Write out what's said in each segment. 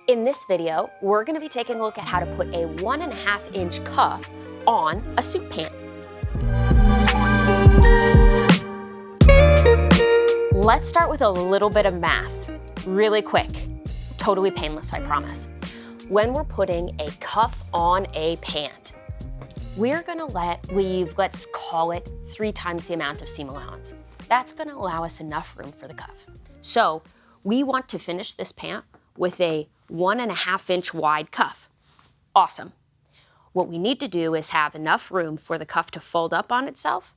In this video, we're going to be taking a look at how to put a 1.5 inch cuff on a suit pant. Let's start with a little bit of math, really quick, totally painless, I promise. When we're putting a cuff on a pant, we're going to leave, let's call it 3 times the amount of seam allowance. That's going to allow us enough room for the cuff. So we want to finish this pant with a 1.5 inch wide cuff. Awesome. What we need to do is have enough room for the cuff to fold up on itself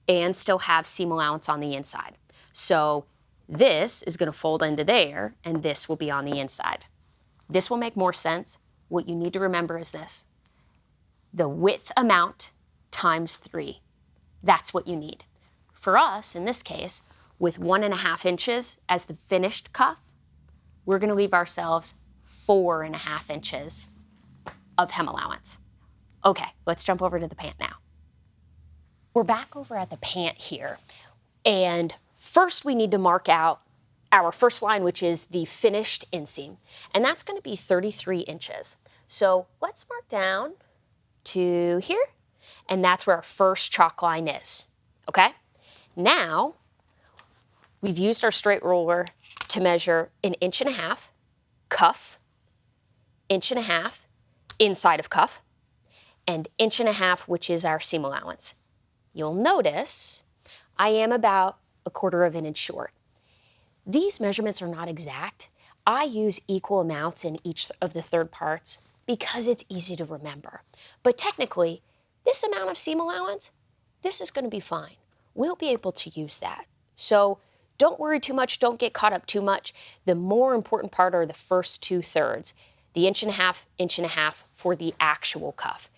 and still have seam allowance on the inside. So this is going to fold into there and this will be on the inside. This will make more sense. What you need to remember is this: the width amount times 3. That's what you need. For us, in this case, with 1.5 inches as the finished cuff, we're going to leave ourselves 4.5 inches of hem allowance. Okay, let's jump over to the pant now. We're back over at the pant here, and first we need to mark out our first line, which is the finished inseam, and that's going to be 33 inches. So let's mark down to here, and that's where our first chalk line is, okay? Now, we've used our straight ruler to measure 1.5 inches cuff, 1.5 inches inside of cuff, and 1.5 inches, which is our seam allowance. You'll notice I am about 1/4 inch short. These measurements are not exact. I use equal amounts in each of the third parts because it's easy to remember. But technically, this amount of seam allowance, this is going to be fine. We'll be able to use that. So don't worry too much, don't get caught up too much. The more important part are the first 2/3, the 1.5 inches for the actual cuff.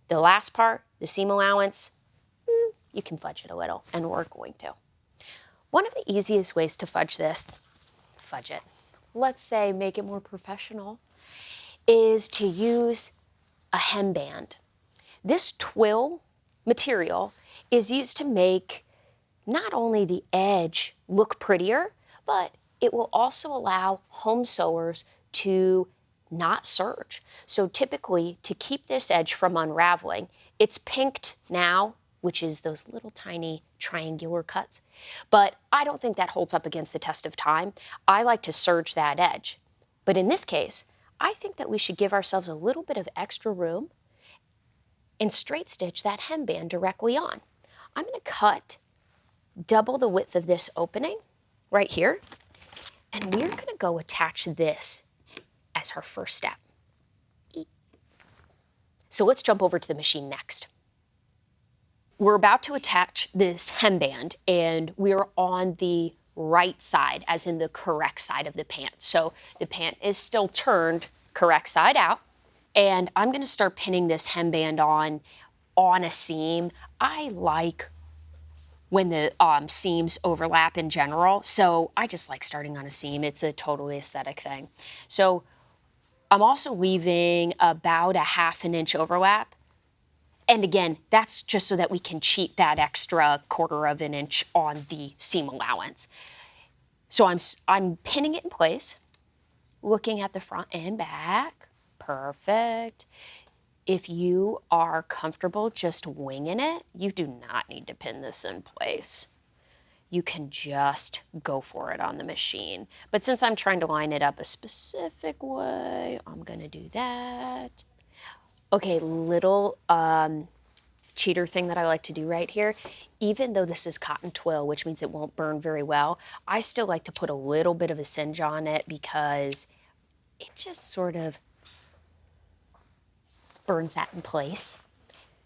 The last part, the seam allowance, you can fudge it a little, and we're going to. One of the easiest ways to fudge this, let's say make it more professional, is to use a hemband. This twill material is used to make not only the edge look prettier, but it will also allow home sewers to not serge. So typically, to keep this edge from unraveling, it's pinked now, which is those little tiny triangular cuts. But I don't think that holds up against the test of time. I like to serge that edge. But in this case, I think that we should give ourselves a little bit of extra room and straight stitch that hemband directly on. I'm going to cut double the width of this opening right here, and we're going to go attach this as our first step. So let's jump over to the machine next. We're about to attach this hemband, and we're on the right side, as in the correct side of the pant. So the pant is still turned correct side out, and I'm going to start pinning this hemband on a seam. I like when the seams overlap in general, so I just like starting on a seam. It's a totally aesthetic thing. So I'm also leaving about 1/2 inch overlap. And again, that's just so that we can cheat that extra 1/4 inch on the seam allowance. So I'm pinning it in place, looking at the front and back. Perfect. If you are comfortable just winging it, you do not need to pin this in place. You can just go for it on the machine. But since I'm trying to line it up a specific way, I'm going to do that. Okay, little cheater thing that I like to do right here. Even though this is cotton twill, which means it won't burn very well, I still like to put a little bit of a singe on it because it just sort of burns that in place,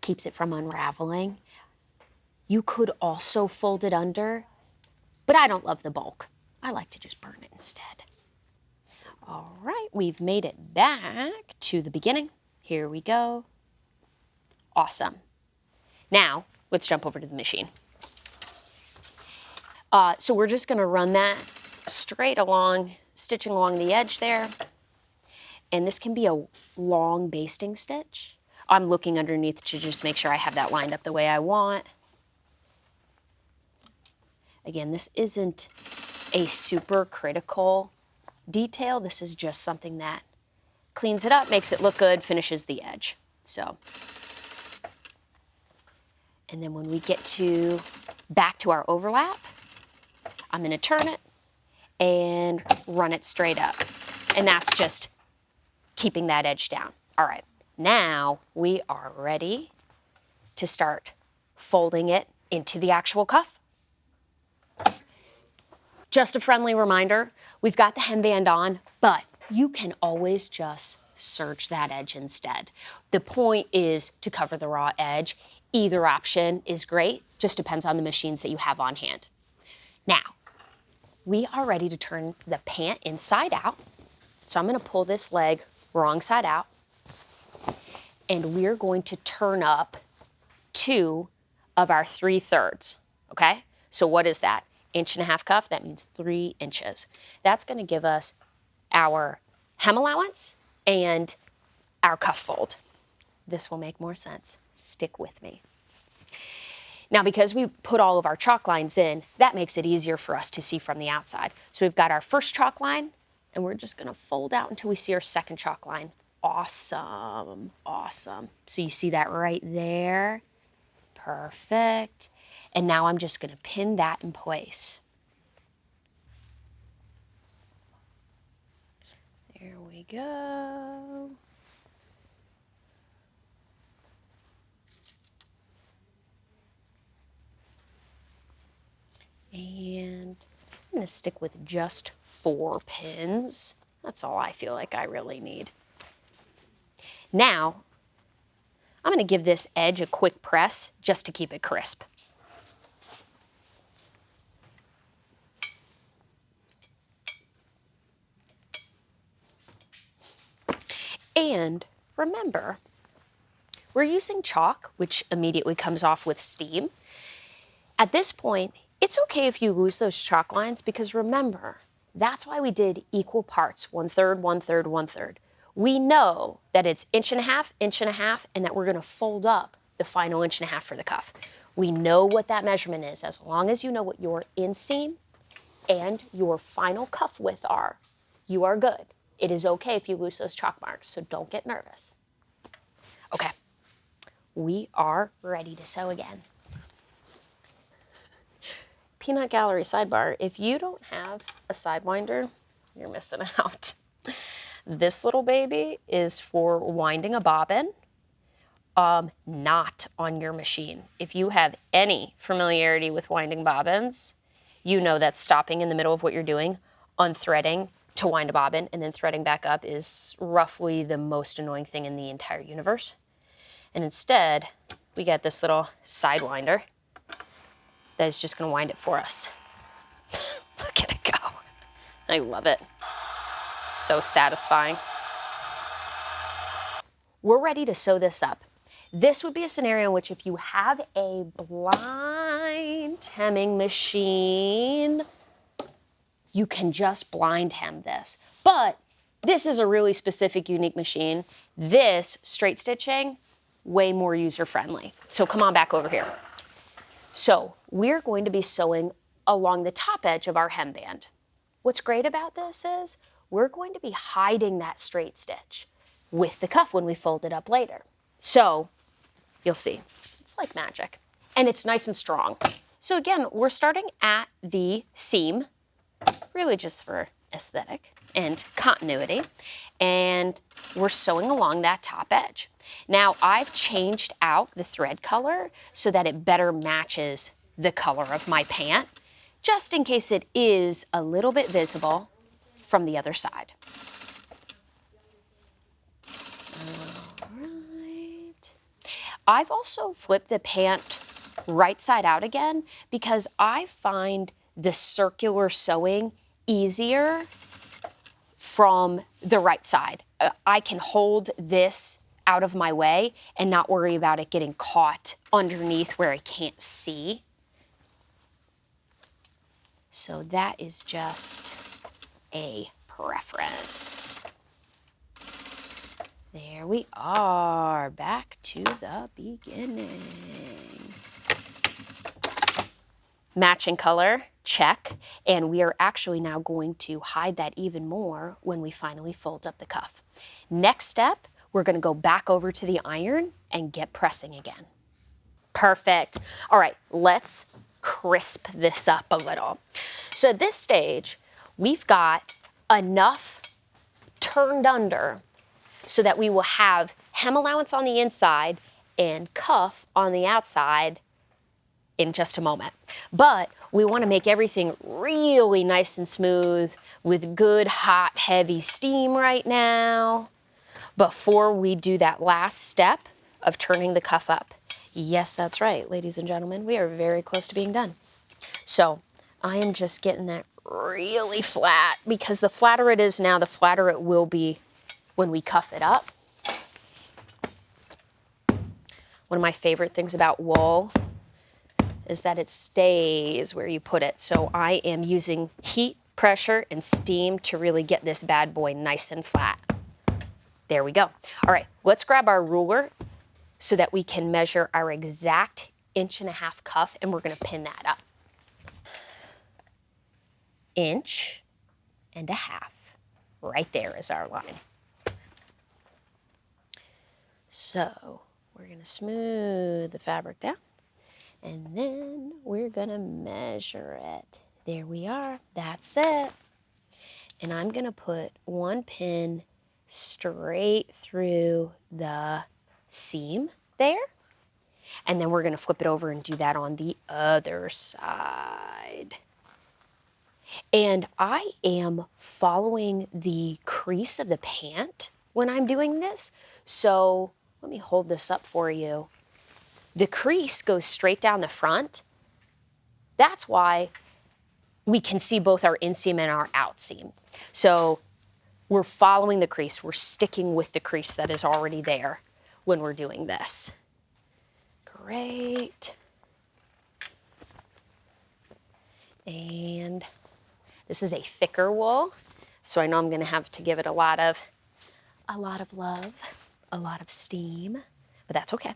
keeps it from unraveling. You could also fold it under, but I don't love the bulk. I like to just burn it instead. All right, we've made it back to the beginning. Here we go. Awesome. Now, let's jump over to the machine. So we're just going to run that straight along, stitching along the edge there. And this can be a long basting stitch. I'm looking underneath to just make sure I have that lined up the way I want. Again, this isn't a super critical detail. This is just something that cleans it up, makes it look good, finishes the edge. So, and then when we get to back to our overlap, I'm going to turn it and run it straight up. And that's just keeping that edge down. All right, now we are ready to start folding it into the actual cuff. Just a friendly reminder, we've got the hemband on, but you can always just serge that edge instead. The point is to cover the raw edge. Either option is great, just depends on the machines that you have on hand. Now, we are ready to turn the pant inside out. So I'm going to pull this leg wrong side out, and we're going to turn up 2 of our 3/3, okay? So what is that? 1.5-inch cuff, that means 3 inches. That's going to give us our hem allowance and our cuff fold. This will make more sense. Stick with me. Now, because we put all of our chalk lines in, that makes it easier for us to see from the outside. So we've got our first chalk line, and we're just going to fold out until we see our second chalk line. Awesome, awesome. So you see that right there? Perfect. And now I'm just going to pin that in place. There we go. And I'm going to stick with just 4 pins. That's all I feel like I really need. Now, I'm going to give this edge a quick press just to keep it crisp. And remember, we're using chalk, which immediately comes off with steam. At this point, it's okay if you lose those chalk lines, because remember, that's why we did equal parts, 1/3, 1/3, 1/3. We know that it's 1.5 inches, and that we're going to fold up the final 1.5 inches for the cuff. We know what that measurement is. As long as you know what your inseam and your final cuff width are, you are good. It is okay if you lose those chalk marks, so don't get nervous. Okay, we are ready to sew again. Peanut Gallery sidebar, if you don't have a sidewinder, you're missing out. This little baby is for winding a bobbin, not on your machine. If you have any familiarity with winding bobbins, you know that stopping in the middle of what you're doing, unthreading to wind a bobbin, and then threading back up is roughly the most annoying thing in the entire universe. And instead, we got this little sidewinder that is just going to wind it for us. Look at it go. I love it. It's so satisfying. We're ready to sew this up. This would be a scenario in which if you have a blind hemming machine, you can just blind hem this. But this is a really specific, unique machine. This straight stitching, way more user-friendly. So come on back over here. So we're going to be sewing along the top edge of our hemband. What's great about this is we're going to be hiding that straight stitch with the cuff when we fold it up later. So you'll see, it's like magic. And it's nice and strong. So again, we're starting at the seam, really just for aesthetic and continuity. And we're sewing along that top edge. Now I've changed out the thread color so that it better matches the color of my pant, just in case it is a little bit visible from the other side. All right. I've also flipped the pant right side out again because I find the circular sewing easier from the right side. I can hold this out of my way and not worry about it getting caught underneath where I can't see. So that is just a preference. There we are, back to the beginning. Matching color, check. And we are actually now going to hide that even more when we finally fold up the cuff. Next step, we're gonna go back over to the iron and get pressing again. Perfect. All right, let's crisp this up a little. So at this stage, we've got enough turned under so that we will have hem allowance on the inside and cuff on the outside in just a moment. But we want to make everything really nice and smooth with good, hot, heavy steam right now before we do that last step of turning the cuff up. Yes, that's right, ladies and gentlemen, we are very close to being done. So I am just getting that really flat, because the flatter it is now, the flatter it will be when we cuff it up. One of my favorite things about wool is that it stays where you put it. So I am using heat, pressure, and steam to really get this bad boy nice and flat. There we go. All right, let's grab our ruler so that we can measure our exact 1.5 inch cuff, and we're gonna pin that up. 1.5 inches. Right there is our line. So we're gonna smooth the fabric down, and then we're gonna measure it. There we are, that's it. And I'm gonna put one pin straight through the seam there. And then we're gonna flip it over and do that on the other side. And I am following the crease of the pant when I'm doing this. So let me hold this up for you. The crease goes straight down the front. That's why we can see both our inseam and our outseam. So we're following the crease. We're sticking with the crease that is already there when we're doing this. Great. And this is a thicker wool, so I know I'm gonna have to give it a lot of love, a lot of steam, but that's okay.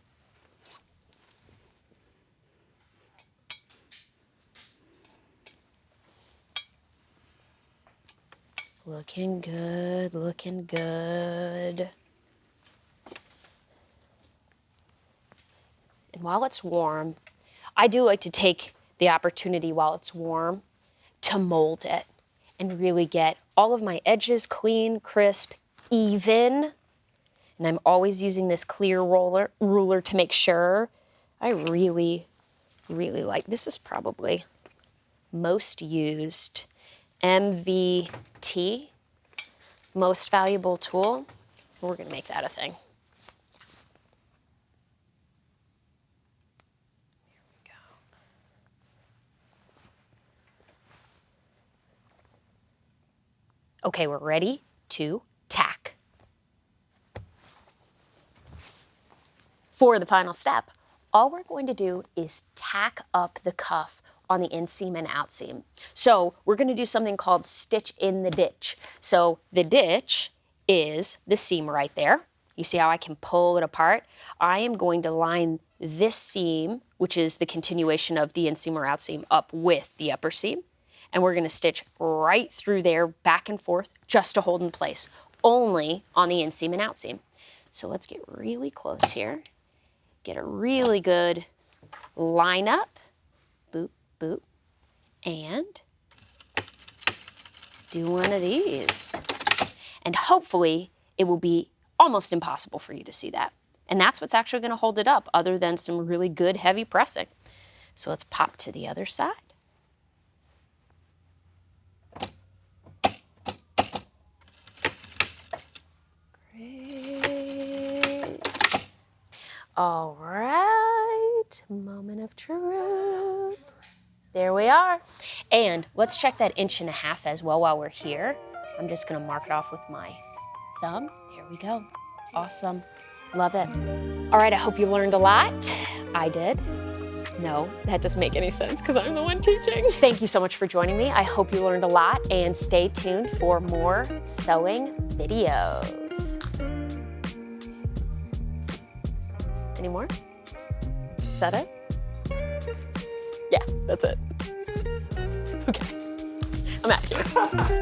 Looking good, looking good. And while it's warm, I do like to take the opportunity while it's warm to mold it and really get all of my edges clean, crisp, even. And I'm always using this clear ruler to make sure. I really, really like, this is probably most used MVT, most valuable tool. We're gonna make that a thing. Okay, we're ready to tack. For the final step, all we're going to do is tack up the cuff on the inseam and outseam. So we're gonna do something called stitch in the ditch. So the ditch is the seam right there. You see how I can pull it apart? I am going to line this seam, which is the continuation of the inseam or outseam, up with the upper seam. And we're gonna stitch right through there, back and forth, just to hold in place, only on the inseam and outseam. So let's get really close here. Get a really good line up, boop, boop, and do one of these. And hopefully it will be almost impossible for you to see that. And that's what's actually gonna hold it up, other than some really good heavy pressing. So let's pop to the other side. All right, moment of truth. There we are. And let's check that 1.5 inches as well while we're here. I'm just gonna mark it off with my thumb. There we go. Awesome, love it. All right, I hope you learned a lot. I did. No, that doesn't make any sense because I'm the one teaching. Thank you so much for joining me. I hope you learned a lot, and stay tuned for more sewing videos. Any more? Is that it? Yeah, that's it. Okay, I'm out of here.